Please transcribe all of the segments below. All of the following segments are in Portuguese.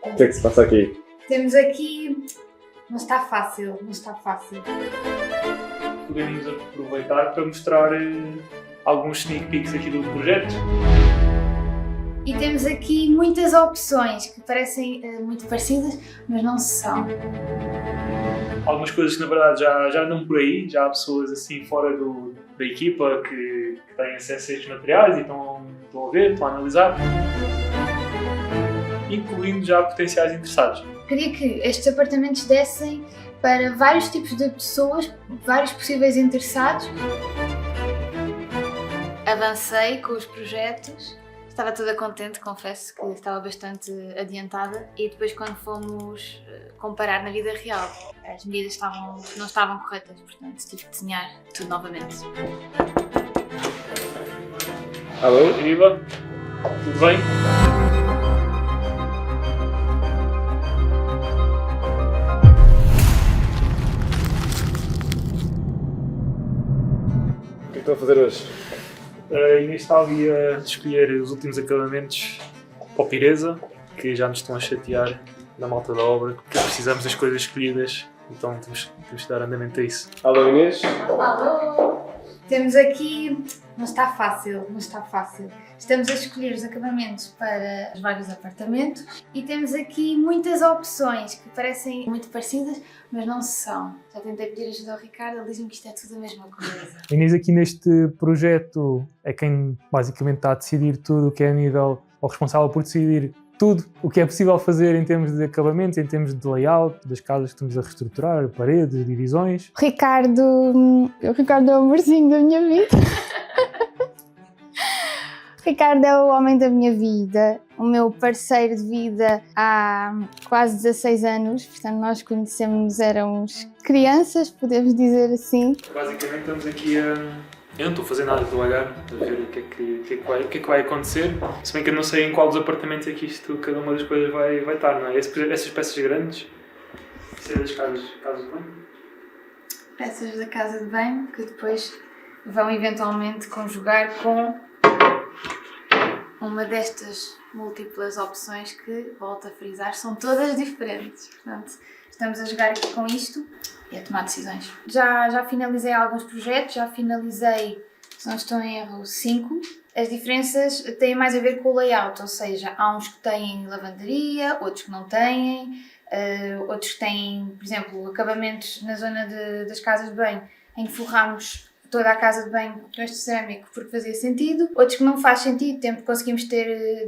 O que é que se passa aqui? Temos aqui... Não está fácil, não está fácil. Podemos aproveitar para mostrar alguns sneak peeks aqui do projeto. E temos aqui muitas opções que parecem muito parecidas, mas não são. Algumas coisas que na verdade já andam por aí, já há pessoas assim fora da equipa que têm acesso a estes materiais e estão a ver, estão a analisar, incluindo já potenciais interessados. Queria que estes apartamentos dessem para vários tipos de pessoas, vários possíveis interessados. Avancei com os projetos, estava toda contente, confesso que estava bastante adiantada, e depois quando fomos comparar na vida real, as medidas não estavam corretas, portanto tive que desenhar tudo novamente. Alô? Viva! Tudo bem? O que é que estão a fazer hoje? A Inês está ali a escolher os últimos acabamentos para o Pireza, que já nos estão a chatear na malta da obra, porque precisamos das coisas escolhidas, então temos que dar andamento a isso. Alô, Inês? Alô! Temos aqui... Não está fácil, não está fácil. Estamos a escolher os acabamentos para os vários apartamentos e temos aqui muitas opções que parecem muito parecidas, mas não são. Já tentei pedir ajuda ao Ricardo, ele diz-me que isto é tudo a mesma coisa. A Inês aqui neste projeto é quem basicamente está a decidir tudo o que é a nível, ou responsável por decidir tudo o que é possível fazer em termos de acabamentos, em termos de layout, das casas que estamos a reestruturar, paredes, divisões. O Ricardo é o amorzinho da minha vida. O Ricardo é o homem da minha vida, o meu parceiro de vida há quase 16 anos, portanto nós conhecemos, éramos crianças, podemos dizer assim. Basicamente estamos aqui a... Eu não estou a fazer nada, estou a olhar, a ver o que é que vai acontecer. Se bem que eu não sei em qual dos apartamentos é que cada uma das coisas vai estar, não é? Essas peças grandes, isso é das casas de banho. Peças da casa de banho que depois vão eventualmente conjugar com uma destas múltiplas opções que, volto a frisar, são todas diferentes. Portanto, estamos a jogar aqui com isto e a tomar decisões. Já finalizei alguns projetos, já finalizei, se não estou em erro, 5. As diferenças têm mais a ver com o layout, ou seja, há uns que têm lavanderia, outros que não têm, outros que têm, por exemplo, acabamentos na zona das casas de banho, em que forramos toda a casa de banho com este cerâmico porque fazia sentido, outros que não faz sentido, conseguimos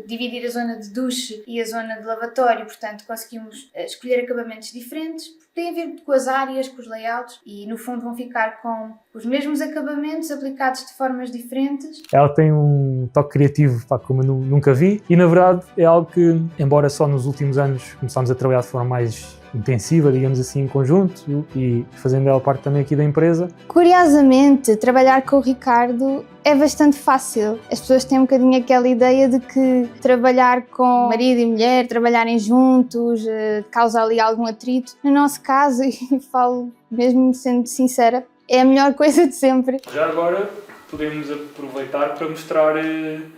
dividir a zona de duche e a zona de lavatório, portanto conseguimos escolher acabamentos diferentes, porque tem a ver com as áreas, com os layouts e no fundo vão ficar com os mesmos acabamentos aplicados de formas diferentes. Ela tem um toque criativo, pá, como eu nunca vi, e na verdade é algo que, embora só nos últimos anos começámos a trabalhar de forma mais intensiva, digamos assim, em conjunto e fazendo ela parte também aqui da empresa. Curiosamente, trabalhar com o Ricardo é bastante fácil. As pessoas têm um bocadinho aquela ideia de que trabalhar com marido e mulher, trabalharem juntos, causa ali algum atrito. No nosso caso, e falo mesmo sendo sincera, é a melhor coisa de sempre. Já agora podemos aproveitar para mostrar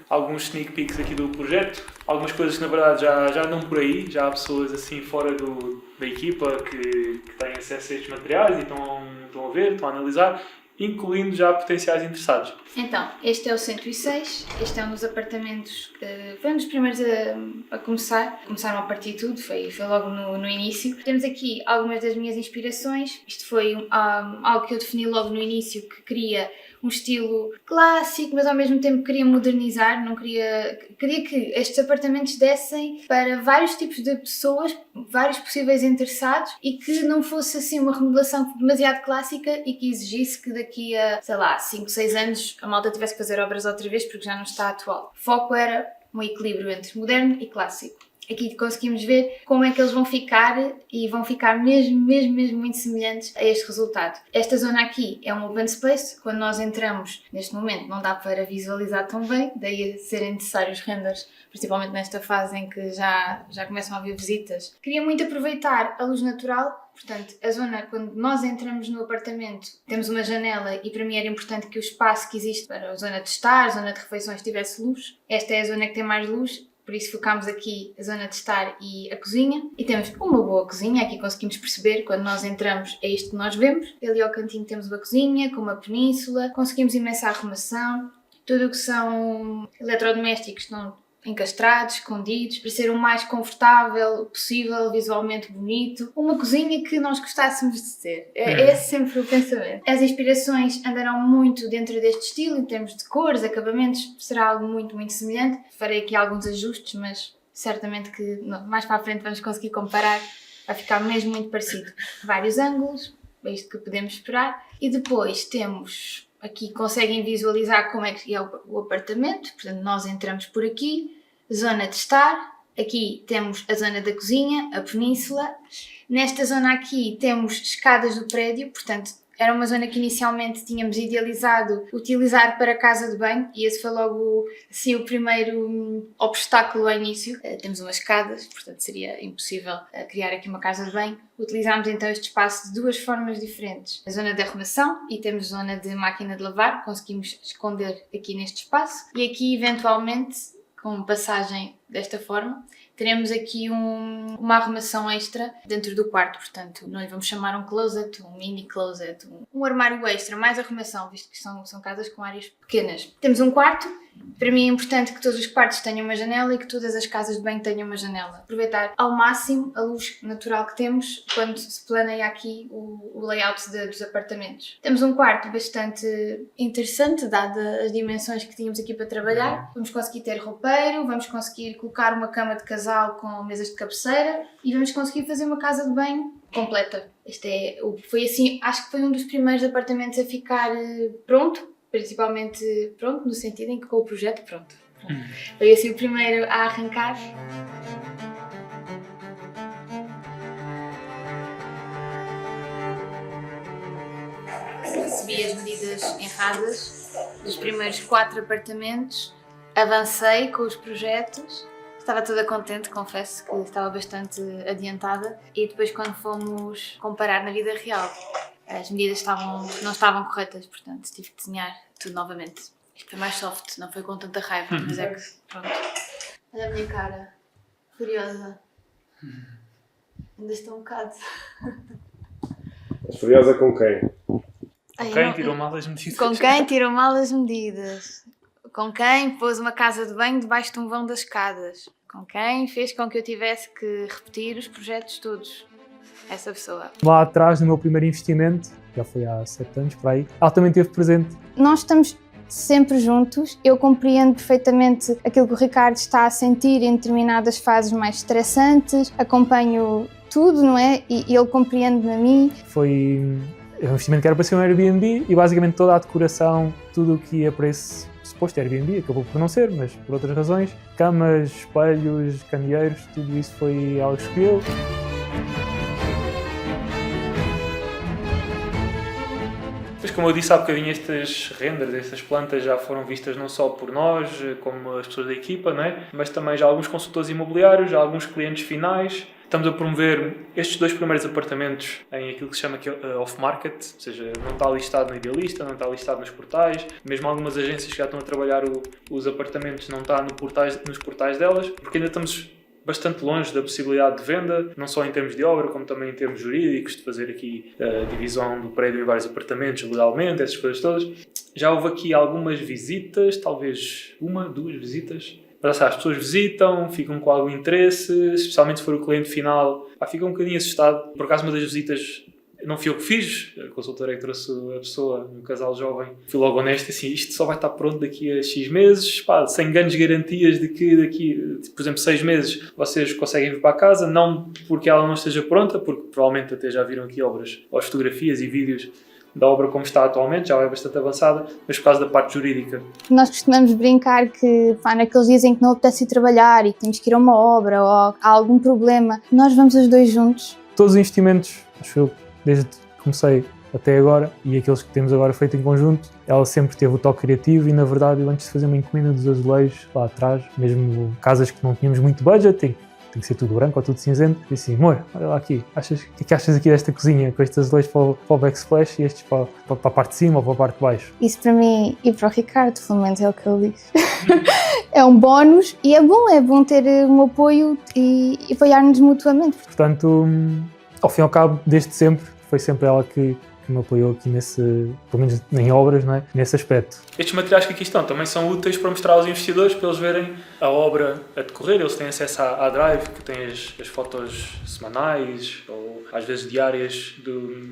alguns sneak peeks aqui do projeto. Algumas coisas que na verdade já andam por aí, já há pessoas assim fora da equipa que têm acesso a estes materiais e estão a ver, estão a analisar, incluindo já potenciais interessados. Então, este é o 106, este é um dos apartamentos que foi um dos primeiros a começar. Começaram a partir de tudo, foi logo no início. Temos aqui algumas das minhas inspirações. Isto foi algo que eu defini logo no início, que queria um estilo clássico, mas ao mesmo tempo queria modernizar, queria que estes apartamentos dessem para vários tipos de pessoas, vários possíveis interessados e que não fosse assim uma remodelação demasiado clássica e que exigisse que daqui a, sei lá, 5, 6 anos a malta tivesse que fazer obras outra vez porque já não está atual. O foco era um equilíbrio entre moderno e clássico. Aqui conseguimos ver como é que eles vão ficar e vão ficar mesmo muito semelhantes a este resultado. Esta zona aqui é um open space, quando nós entramos, neste momento não dá para visualizar tão bem, daí a serem necessários renders, principalmente nesta fase em que já começam a haver visitas. Queria muito aproveitar a luz natural, portanto a zona, quando nós entramos no apartamento, temos uma janela e para mim era importante que o espaço que existe para a zona de estar, a zona de refeições tivesse luz. Esta é a zona que tem mais luz. por isso focámos aqui a zona de estar e a cozinha. E temos uma boa cozinha, aqui conseguimos perceber, quando nós entramos é isto que nós vemos. Ali ao cantinho temos uma cozinha com uma península, conseguimos imensa arrumação, tudo o que são eletrodomésticos estão encastrados, escondidos, para ser o mais confortável possível, visualmente bonito. Uma cozinha que nós gostássemos de ter. É sempre o pensamento. As inspirações andarão muito dentro deste estilo, em termos de cores, acabamentos, será algo muito, muito semelhante. Farei aqui alguns ajustes, mas certamente que mais para a frente vamos conseguir comparar. Vai ficar mesmo muito parecido. Vários ângulos, é isto que podemos esperar. E depois temos... Aqui conseguem visualizar como é que é o apartamento, portanto nós entramos por aqui, zona de estar, aqui temos a zona da cozinha, a península, nesta zona aqui temos escadas do prédio, portanto era uma zona que inicialmente tínhamos idealizado utilizar para casa de banho e esse foi logo assim o primeiro obstáculo ao início. Temos umas escadas, portanto seria impossível criar aqui uma casa de banho. Utilizámos então este espaço de duas formas diferentes. A zona de arrumação e temos zona de máquina de lavar, conseguimos esconder aqui neste espaço e aqui eventualmente, com passagem desta forma, teremos aqui uma arrumação extra dentro do quarto, portanto não lhe vamos chamar um closet, um mini closet, um armário extra, mais arrumação, visto que são casas com áreas pequenas. Temos um quarto, para mim é importante que todos os quartos tenham uma janela e que todas as casas de banho tenham uma janela. Aproveitar ao máximo a luz natural que temos quando se planeia aqui o layout dos apartamentos. Temos um quarto bastante interessante, dada as dimensões que tínhamos aqui para trabalhar. Vamos conseguir ter roupeiro, vamos conseguir colocar uma cama de casal com mesas de cabeceira e vamos conseguir fazer uma casa de banho completa. Foi assim, acho que foi um dos primeiros apartamentos a ficar pronto, principalmente pronto, no sentido em que com o projeto pronto. Foi assim o primeiro a arrancar. Recebi as medidas erradas dos primeiros 4 apartamentos, avancei com os projetos, estava toda contente, confesso que estava bastante adiantada e depois quando fomos comparar na vida real, as medidas não estavam corretas, portanto tive que desenhar tudo novamente. Isto foi mais soft, não foi com tanta raiva, mas é que pronto. Olha a minha cara, furiosa. Ainda estou um bocado. Mas furiosa com quem? Com quem tirou mal as medidas? Com quem tirou mal as medidas? Com quem pôs uma casa de banho debaixo de um vão das escadas? Com quem fez com que eu tivesse que repetir os projetos todos? Essa pessoa. Lá atrás, no meu primeiro investimento, já foi há 7 anos, por aí, ela também esteve presente. Nós estamos sempre juntos, eu compreendo perfeitamente aquilo que o Ricardo está a sentir em determinadas fases mais estressantes, acompanho tudo, não é? E ele compreende-me a mim. Foi um investimento que era para ser um Airbnb e basicamente toda a decoração, tudo o que ia para esse suposto Airbnb, acabou por não ser, mas por outras razões, camas, espelhos, candeeiros, tudo isso foi ela que escolheu. Mas como eu disse há bocadinho, estas renders, estas plantas já foram vistas não só por nós, como as pessoas da equipa, não é? Mas também já alguns consultores imobiliários, já alguns clientes finais. Estamos a promover estes 2 primeiros apartamentos em aquilo que se chama off-market, ou seja, não está listado no Idealista, não está listado nos portais, mesmo algumas agências que já estão a trabalhar os apartamentos não está nos portais delas, porque ainda estamos bastante longe da possibilidade de venda, não só em termos de obra, como também em termos jurídicos, de fazer aqui a divisão do prédio em vários apartamentos legalmente, essas coisas todas. Já houve aqui algumas visitas, talvez 1, 2 visitas. Mas as pessoas visitam, ficam com algum interesse, especialmente se for o cliente final, fica um bocadinho assustado. Por acaso, uma das visitas não fui eu que fiz, a consultora é que trouxe a pessoa, um casal jovem. Fui logo honesto, assim, isto só vai estar pronto daqui a X meses, sem grandes garantias de que daqui, por exemplo, 6 meses vocês conseguem vir para a casa, não porque ela não esteja pronta, porque provavelmente até já viram aqui obras, ou fotografias e vídeos da obra como está atualmente, já é bastante avançada, mas por causa da parte jurídica. Nós costumamos brincar que naqueles dias em que não apetece ir trabalhar e temos que ir a uma obra ou há algum problema, nós vamos os 2 juntos. Todos os investimentos, acho eu, desde que comecei até agora, e aqueles que temos agora feito em conjunto, ela sempre teve o toque criativo e, na verdade, eu antes de fazer uma encomenda dos azulejos lá atrás, mesmo casas que não tínhamos muito budget, tem que ser tudo branco ou tudo cinzento. E assim, amor, olha lá aqui, o que achas aqui desta cozinha, com estes dois para o backsplash e estes para a parte de cima ou para a parte de baixo? Isso para mim e para o Ricardo, pelo menos é o que ele diz. É um bónus e é bom ter um apoio e apoiar-nos mutuamente. Portanto, ao fim e ao cabo, desde sempre, foi sempre ela que me apoiou aqui pelo menos em obras, não é? Nesse aspecto. Estes materiais que aqui estão também são úteis para mostrar aos investidores, para eles verem a obra a decorrer. Eles têm acesso à Drive, que tem as fotos semanais ou às vezes diárias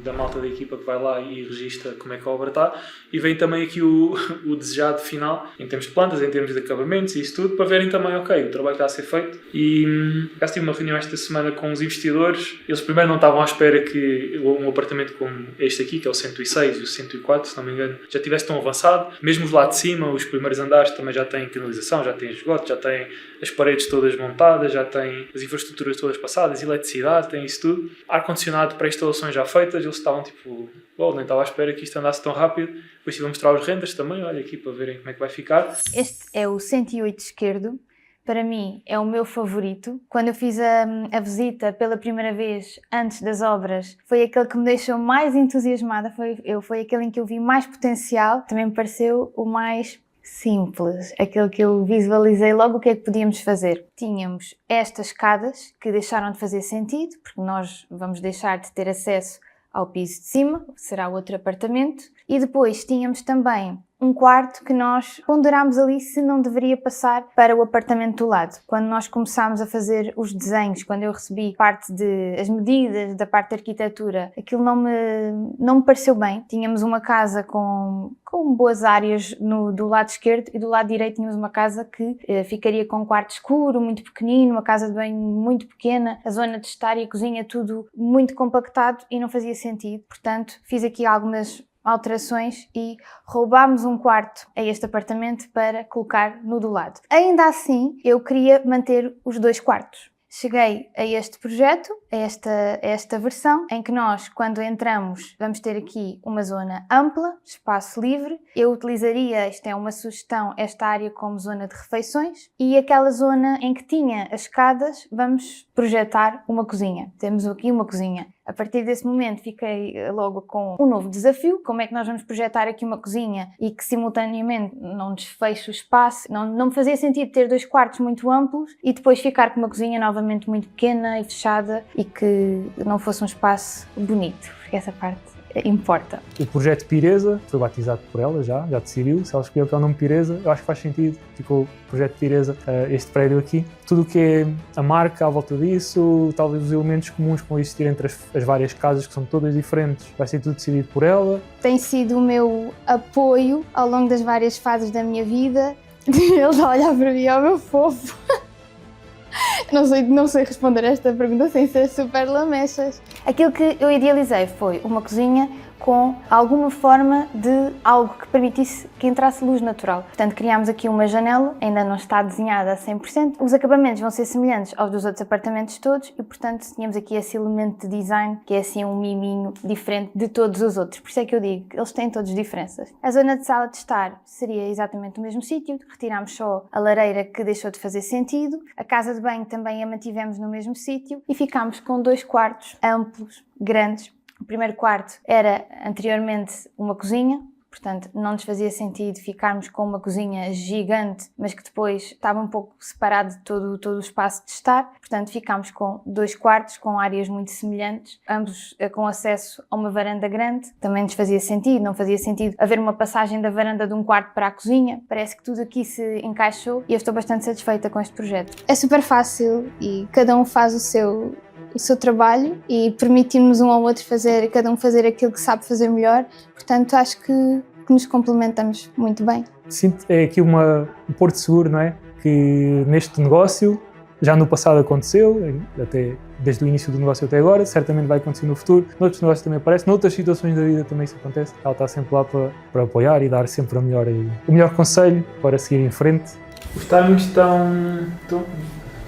da malta da equipa que vai lá e registra como é que a obra está. E vem também aqui o desejado final, em termos de plantas, em termos de acabamentos e isso tudo, para verem também, ok, o trabalho está a ser feito. E já tive uma reunião esta semana com os investidores. Eles primeiro não estavam à espera que um apartamento como este aqui, que é o 106 e o 104, se não me engano, já tivesse tão avançado. Mesmo os lá de cima, os primeiros andares também já têm canalização, já têm esgoto, já têm as paredes todas montadas, já têm as infraestruturas todas passadas, eletricidade, tem isso tudo. Ar-condicionado, pré-instalações já feitas, eles estavam tipo, nem estava à espera que isto andasse tão rápido. Depois estive a mostrar os renders também, olha aqui para verem como é que vai ficar. Este é o 108 esquerdo. Para mim é o meu favorito. Quando eu fiz a visita pela primeira vez antes das obras, foi aquele que me deixou mais entusiasmada, foi aquele em que eu vi mais potencial. Também me pareceu o mais simples, aquele que eu visualizei logo o que é que podíamos fazer. Tínhamos estas escadas que deixaram de fazer sentido, porque nós vamos deixar de ter acesso ao piso de cima, será outro apartamento. E depois tínhamos também um quarto que nós ponderámos ali se não deveria passar para o apartamento do lado. Quando nós começámos a fazer os desenhos, quando eu recebi as medidas da parte da arquitetura, aquilo não me pareceu bem. Tínhamos uma casa com boas áreas do lado esquerdo e do lado direito tínhamos uma casa que ficaria com um quarto escuro, muito pequenino, uma casa de banho muito pequena, a zona de estar e a cozinha tudo muito compactado e não fazia sentido. Portanto, fiz aqui algumas alterações e roubámos um quarto a este apartamento para colocar no do lado. Ainda assim, eu queria manter os 2 quartos. Cheguei a este projeto, a esta versão, em que nós, quando entramos, vamos ter aqui uma zona ampla, espaço livre. Eu utilizaria, isto é uma sugestão, esta área como zona de refeições e aquela zona em que tinha as escadas, vamos projetar uma cozinha. Temos aqui uma cozinha. A partir desse momento fiquei logo com um novo desafio, como é que nós vamos projetar aqui uma cozinha e que simultaneamente não desfeche o espaço, não me fazia sentido ter 2 quartos muito amplos e depois ficar com uma cozinha novamente muito pequena e fechada e que não fosse um espaço bonito, porque essa parte importa. O projeto Pireza foi batizado por ela, já decidiu, se ela escolheu que é o nome Pireza, eu acho que faz sentido, ficou o projeto Pireza, este prédio aqui. Tudo o que é a marca à volta disso, talvez os elementos comuns que vão existir entre as várias casas, que são todas diferentes, vai ser tudo decidido por ela. Tem sido o meu apoio ao longo das várias fases da minha vida. Ele está a olhar para mim, ó meu fofo. Não sei responder a esta pergunta sem ser super lamechas. Aquilo que eu idealizei foi uma cozinha com alguma forma de algo que permitisse que entrasse luz natural. Portanto, criámos aqui uma janela, ainda não está desenhada a 100%. Os acabamentos vão ser semelhantes aos dos outros apartamentos todos e, portanto, tínhamos aqui esse elemento de design que é assim um miminho diferente de todos os outros. Por isso é que eu digo que eles têm todos diferenças. A zona de sala de estar seria exatamente o mesmo sítio, retirámos só a lareira que deixou de fazer sentido. A casa de banho também a mantivemos no mesmo sítio e ficámos com 2 quartos amplos, grandes. O primeiro quarto era anteriormente uma cozinha, portanto não nos fazia sentido ficarmos com uma cozinha gigante, mas que depois estava um pouco separado de todo o espaço de estar. Portanto ficámos com 2 quartos com áreas muito semelhantes, ambos com acesso a uma varanda grande. Também nos fazia sentido, não fazia sentido haver uma passagem da varanda de um quarto para a cozinha. Parece que tudo aqui se encaixou e eu estou bastante satisfeita com este projeto. É super fácil e cada um faz o seu trabalho e permitimos um ao outro cada um fazer aquilo que sabe fazer melhor, portanto acho que nos complementamos muito bem. Sinto é aqui um porto seguro, não é? Que neste negócio já no passado aconteceu, até desde o início do negócio até agora, certamente vai acontecer no futuro, noutros negócios também aparece, noutras situações da vida também isso acontece. Ela está sempre lá para apoiar e dar sempre o melhor conselho para seguir em frente. Os timings estão,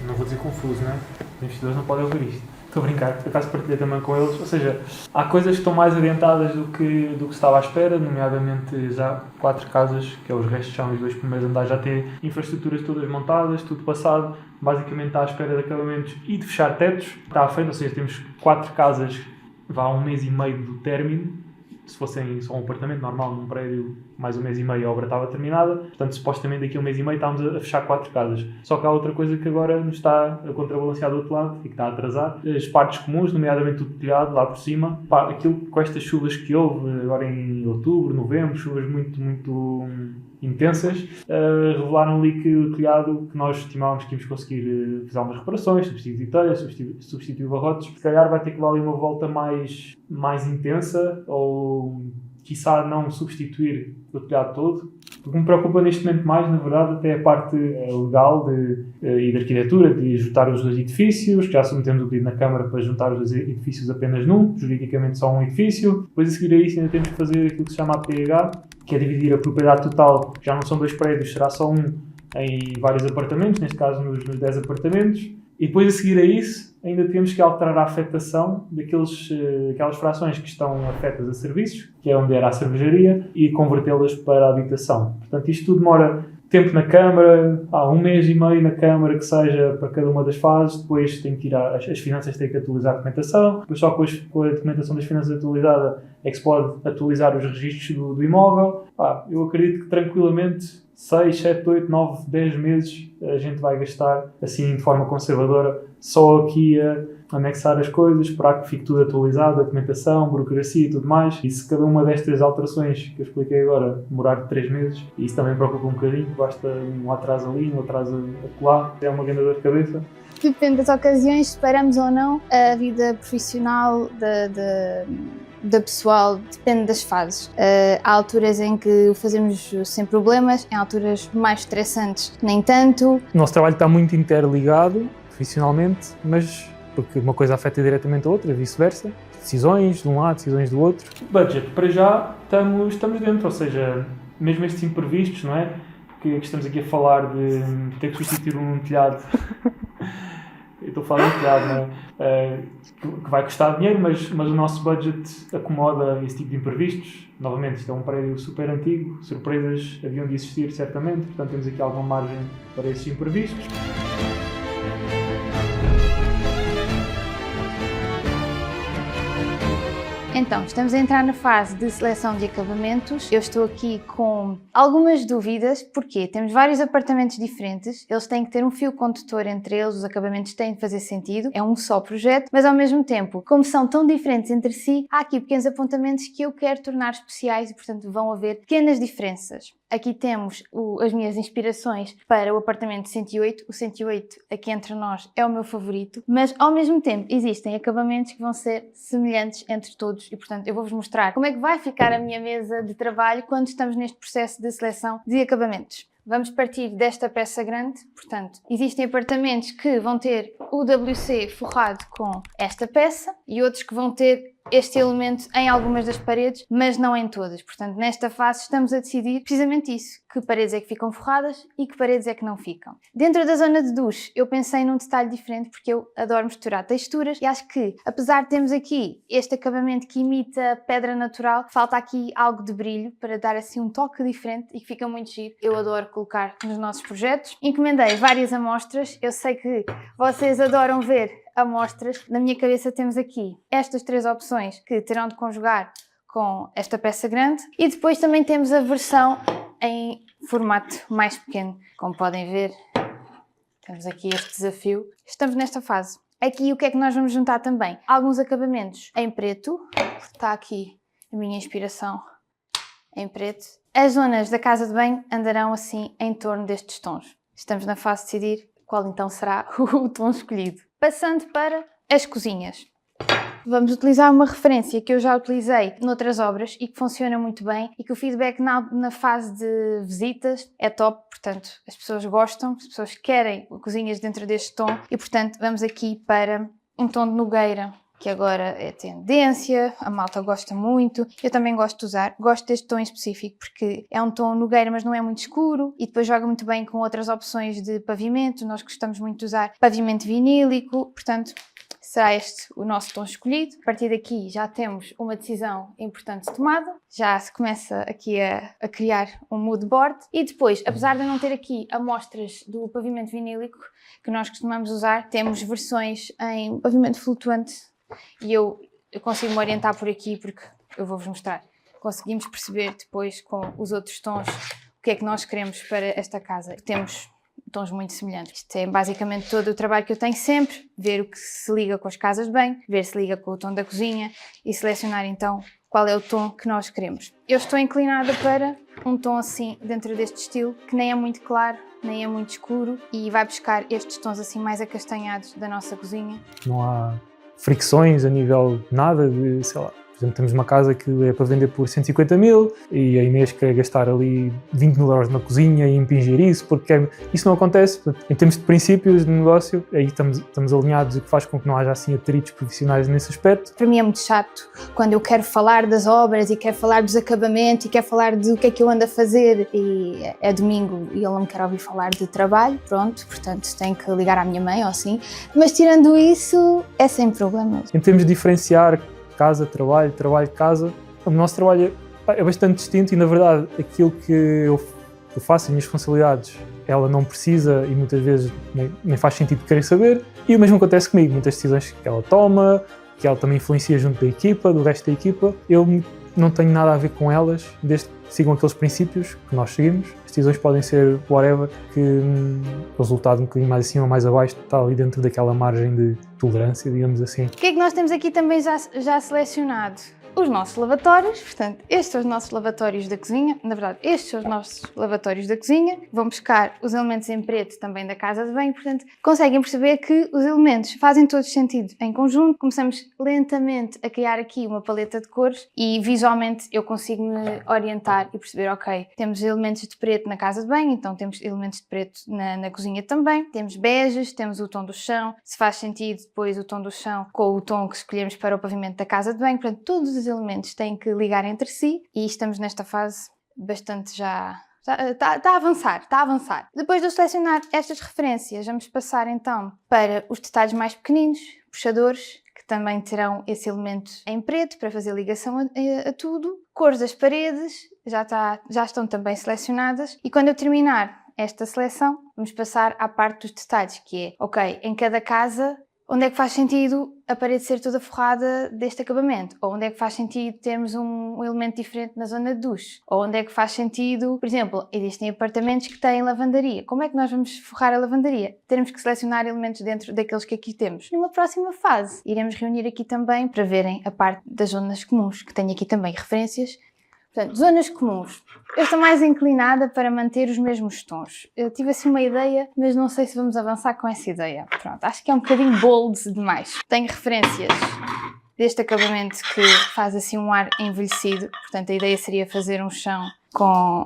não vou dizer confusos, não é? Os investidores não podem ouvir isto. Estou a brincar, por acaso partilhei também com eles, ou seja, há coisas que estão mais adiantadas do que se estava à espera, nomeadamente já 4 casas, que é os restos são os 2 primeiros andares, já têm infraestruturas todas montadas, tudo passado, basicamente está à espera de acabamentos e de fechar tetos, está à frente, ou seja, temos 4 casas, vá a 1 mês e meio do término. Se fossem só um apartamento normal num prédio, mais 1 mês e meio a obra estava terminada. Portanto, supostamente daqui a 1 mês e meio estávamos a fechar 4 casas. Só que há outra coisa que agora nos está a contrabalancear do outro lado e que está a atrasar. As partes comuns, nomeadamente o telhado lá por cima. Pá, aquilo com estas chuvas que houve agora em outubro, novembro, chuvas muito intensas, revelaram ali que o telhado, que nós estimávamos que íamos conseguir fazer algumas reparações, substituir telhas, substituir barrotes, se calhar vai ter que dar ali uma volta mais intensa, ou quiçá não substituir o telhado todo. O que me preocupa neste momento mais, na verdade, até a parte legal e de arquitetura, de juntar os 2 edifícios, que já submetemos o pedido na Câmara para juntar os 2 edifícios apenas num, juridicamente só um edifício. Depois a seguir a isso ainda temos que fazer aquilo que se chama APH, que é dividir a propriedade total, que já não são 2 prédios, será só um, em vários apartamentos, neste caso nos 10 apartamentos. E depois a seguir a isso ainda temos que alterar a afetação daquelas frações que estão afetas a serviços, que é onde era a cervejaria, e convertê-las para a habitação. Portanto, isto tudo demora tempo na Câmara, há 1 mês e meio na Câmara que seja para cada uma das fases, depois tem que ir as finanças têm que atualizar a documentação, depois só com a documentação das finanças atualizada é que se pode atualizar os registros do imóvel. Eu acredito que tranquilamente 6, 7, 8, 9, 10 meses a gente vai gastar, assim de forma conservadora, só aqui a anexar as coisas, esperar que fique tudo atualizado, a documentação, burocracia e tudo mais. E se cada uma destas alterações que eu expliquei agora demorar 3 meses, e isso também preocupa um bocadinho, basta um atraso ali, um atraso acolá, é uma grande dor de cabeça. Depende das ocasiões, separamos ou não a vida profissional da pessoal, depende das fases. Há alturas em que o fazemos sem problemas, em alturas mais estressantes nem tanto. O nosso trabalho está muito interligado, profissionalmente, mas porque uma coisa afeta diretamente a outra, vice-versa. Decisões de um lado, decisões do outro. Budget, para já estamos dentro, ou seja, mesmo estes imprevistos, não é? Que estamos aqui a falar de ter que substituir um telhado. Eu estou a falar de telhado, não é? Que vai custar dinheiro, mas o nosso budget acomoda esse tipo de imprevistos. Novamente, isto é um prédio super antigo, surpresas haviam de existir certamente, portanto temos aqui alguma margem para esses imprevistos. Então, estamos a entrar na fase de seleção de acabamentos. Eu estou aqui com algumas dúvidas, porque temos vários apartamentos diferentes, eles têm que ter um fio condutor entre eles, os acabamentos têm de fazer sentido, é um só projeto, mas ao mesmo tempo, como são tão diferentes entre si, há aqui pequenos apontamentos que eu quero tornar especiais e, portanto, vão haver pequenas diferenças. Aqui temos as minhas inspirações para o apartamento 108. O 108, aqui entre nós, é o meu favorito, mas ao mesmo tempo existem acabamentos que vão ser semelhantes entre todos e, portanto, eu vou-vos mostrar como é que vai ficar a minha mesa de trabalho quando estamos neste processo de seleção de acabamentos. Vamos partir desta peça grande, portanto, existem apartamentos que vão ter o WC forrado com esta peça e outros que vão ter este elemento em algumas das paredes, mas não em todas. Portanto, nesta fase estamos a decidir precisamente isso, que paredes é que ficam forradas e que paredes é que não ficam. Dentro da zona de duche, eu pensei num detalhe diferente porque eu adoro misturar texturas e acho que, apesar de termos aqui este acabamento que imita pedra natural, falta aqui algo de brilho para dar assim um toque diferente e que fica muito giro. Eu adoro colocar nos nossos projetos. Encomendei várias amostras, eu sei que vocês adoram ver amostras. Na minha cabeça temos aqui estas 3 opções que terão de conjugar com esta peça grande e depois também temos a versão em formato mais pequeno. Como podem ver, temos aqui este desafio. Estamos nesta fase. Aqui o que é que nós vamos juntar também? Alguns acabamentos em preto. Está aqui a minha inspiração em preto. As zonas da casa de banho andarão assim em torno destes tons. Estamos na fase de decidir qual então será o tom escolhido. Passando para as cozinhas. Vamos utilizar uma referência que eu já utilizei noutras obras e que funciona muito bem e que o feedback na fase de visitas é top, portanto as pessoas gostam, as pessoas querem cozinhas dentro deste tom e portanto vamos aqui para um tom de nogueira. que agora é tendência, a malta gosta muito, eu também gosto de usar, gosto deste tom em específico porque é um tom nogueira, mas não é muito escuro e depois joga muito bem com outras opções de pavimento, nós gostamos muito de usar pavimento vinílico, portanto será este o nosso tom escolhido. A partir daqui já temos uma decisão importante tomada, já se começa aqui a criar um mood board e depois, apesar de não ter aqui amostras do pavimento vinílico que nós costumamos usar, temos versões em pavimento flutuante e eu consigo me orientar por aqui porque eu vou-vos mostrar. Conseguimos perceber depois com os outros tons o que é que nós queremos para esta casa. Temos tons muito semelhantes. Isto é basicamente todo o trabalho que eu tenho sempre, ver o que se liga com as casas de banho, ver se liga com o tom da cozinha e selecionar então qual é o tom que nós queremos. Eu estou inclinada para um tom assim, dentro deste estilo, que nem é muito claro, nem é muito escuro e vai buscar estes tons assim mais acastanhados da nossa cozinha. Não há fricções a nível nada de, sei lá, por exemplo, temos uma casa que é para vender por 150 mil e a Inês quer gastar ali 20 mil euros na cozinha e impingir isso, porque isso não acontece. Em termos de princípios de negócio, aí estamos alinhados, o que faz com que não haja assim atritos profissionais nesse aspecto. Para mim é muito chato quando eu quero falar das obras e quero falar dos acabamentos e quero falar do que é que eu ando a fazer e é domingo e ele não me quer ouvir falar de trabalho, pronto, portanto tenho que ligar à minha mãe ou assim, mas tirando isso é sem problema. Em termos de diferenciar casa, trabalho, casa, o nosso trabalho é bastante distinto e na verdade aquilo que eu faço, as minhas responsabilidades, ela não precisa e muitas vezes nem faz sentido querer saber e o mesmo acontece comigo, muitas decisões que ela toma, que ela também influencia junto da equipa, do resto da equipa, eu não tenho nada a ver com elas, desde que sigam aqueles princípios que nós seguimos. As decisões podem ser whatever, que o resultado um bocadinho mais acima ou mais abaixo está ali dentro daquela margem de tolerância, digamos assim. O que é que nós temos aqui também já selecionado? Os nossos lavatórios, portanto, estes são os nossos lavatórios da cozinha, na verdade, estes são os nossos lavatórios da cozinha, vão buscar os elementos em preto também da casa de banho, portanto, conseguem perceber que os elementos fazem todos sentido em conjunto, começamos lentamente a criar aqui uma paleta de cores e visualmente eu consigo me orientar e perceber, ok, temos elementos de preto na casa de banho, então temos elementos de preto na cozinha também, temos beges, temos o tom do chão, se faz sentido depois o tom do chão com o tom que escolhemos para o pavimento da casa de banho, portanto, todos os elementos têm que ligar entre si e estamos nesta fase bastante já está a avançar. Depois de eu selecionar estas referências, vamos passar então para os detalhes mais pequeninos, puxadores, que também terão esse elemento em preto para fazer ligação a tudo. Cores das paredes já estão também selecionadas e quando eu terminar esta seleção, vamos passar à parte dos detalhes, que é, ok, em cada casa, onde é que faz sentido a parede ser toda forrada deste acabamento? Ou onde é que faz sentido termos um elemento diferente na zona de duche? Ou onde é que faz sentido, por exemplo, existem apartamentos que têm lavandaria. Como é que nós vamos forrar a lavandaria? Teremos que selecionar elementos dentro daqueles que aqui temos. Numa próxima fase, iremos reunir aqui também para verem a parte das zonas comuns, que tenho aqui também referências. Portanto, zonas comuns. Eu estou mais inclinada para manter os mesmos tons. Eu tive assim uma ideia, mas não sei se vamos avançar com essa ideia. Pronto, acho que é um bocadinho bold demais. Tenho referências deste acabamento que faz assim um ar envelhecido. Portanto, a ideia seria fazer um chão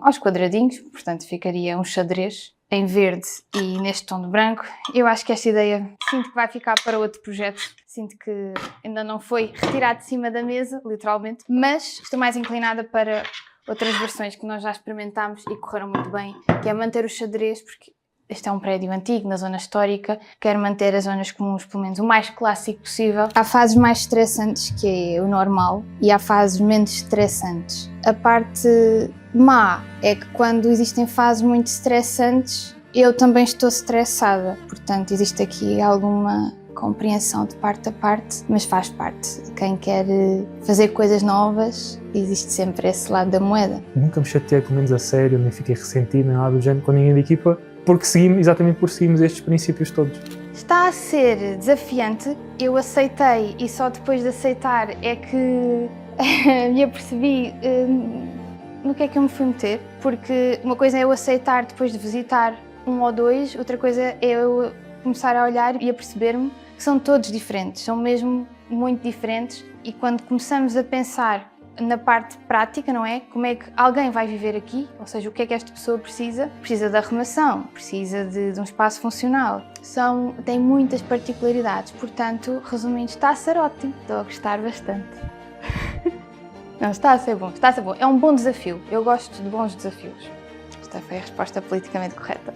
aos quadradinhos. Portanto, ficaria um xadrez em verde e neste tom de branco. Eu acho que esta ideia sinto que vai ficar para outro projeto. Sinto que ainda não foi retirado de cima da mesa, literalmente, mas estou mais inclinada para outras versões que nós já experimentámos e correram muito bem, que é manter o xadrez, porque este é um prédio antigo, na zona histórica, quero manter as zonas comuns, pelo menos o mais clássico possível. Há fases mais estressantes, que é o normal, e há fases menos estressantes. A parte má é que quando existem fases muito estressantes, eu também estou estressada, portanto existe aqui alguma compreensão de parte a parte, mas faz parte. Quem quer fazer coisas novas, existe sempre esse lado da moeda. Nunca me chateei, pelo menos a sério, nem fiquei ressentido, nem nada do género com ninguém da equipa, porque exatamente por seguirmos estes princípios todos. Está a ser desafiante, eu aceitei e só depois de aceitar é que me apercebi no que é que eu me fui meter, porque uma coisa é eu aceitar depois de visitar um ou dois, outra coisa é eu começar a olhar e a perceber-me que são todos diferentes, são mesmo muito diferentes e quando começamos a pensar na parte prática, não é? Como é que alguém vai viver aqui, ou seja, o que é que esta pessoa precisa? Precisa de arrumação, precisa de um espaço funcional. Tem muitas particularidades, portanto, resumindo, está a ser ótimo. Estou a gostar bastante. Não, está a ser bom, está a ser bom. É um bom desafio. Eu gosto de bons desafios. Esta foi a resposta politicamente correta.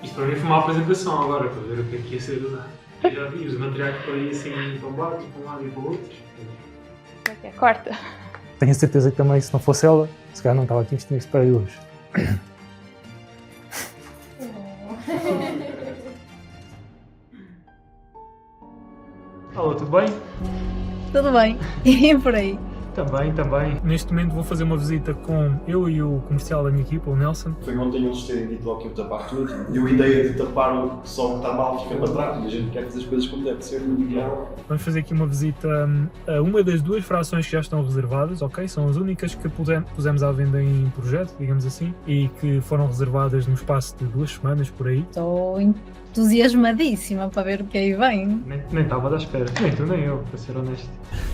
Isto para mim foi uma apresentação agora, para ver o que é que ia ser usado. Eu já vi os materiais que aí assim tombados, para um lado e para o outro. Ok, corta. Tenho a certeza que também, se não fosse ela, se calhar não estava aqui neste prédio hoje. Alô, tudo bem? Tudo bem, e por aí? Também. Neste momento vou fazer uma visita com eu e o comercial da minha equipa, o Nelson. Foi ontem eles terem dito logo que iam tapar tudo. Deu a ideia de tapar só o que está mal, fica para trás. E a gente quer fazer as coisas como deve ser no ideal. Vamos fazer aqui uma visita a uma das duas frações que já estão reservadas, ok? São as únicas que pusemos à venda em projeto, digamos assim, e que foram reservadas no espaço de 2 semanas, por aí. Estou entusiasmadíssima para ver o que aí vem. Nem estava à espera, nem tu nem eu, para ser honesto.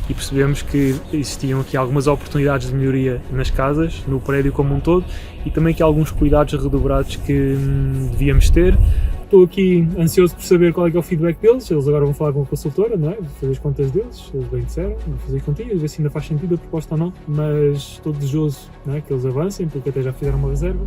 E percebemos que existiam aqui algumas oportunidades de melhoria nas casas, no prédio como um todo, e também que há alguns cuidados redobrados que devíamos ter. Estou aqui ansioso por saber qual é que é o feedback deles. Eles agora vão falar com a consultora, não é? Vou fazer as contas deles, eles bem disseram, vou fazer contigo, ver se ainda faz sentido a proposta ou não, mas estou desejoso, não é? Que eles avancem, porque até já fizeram uma reserva.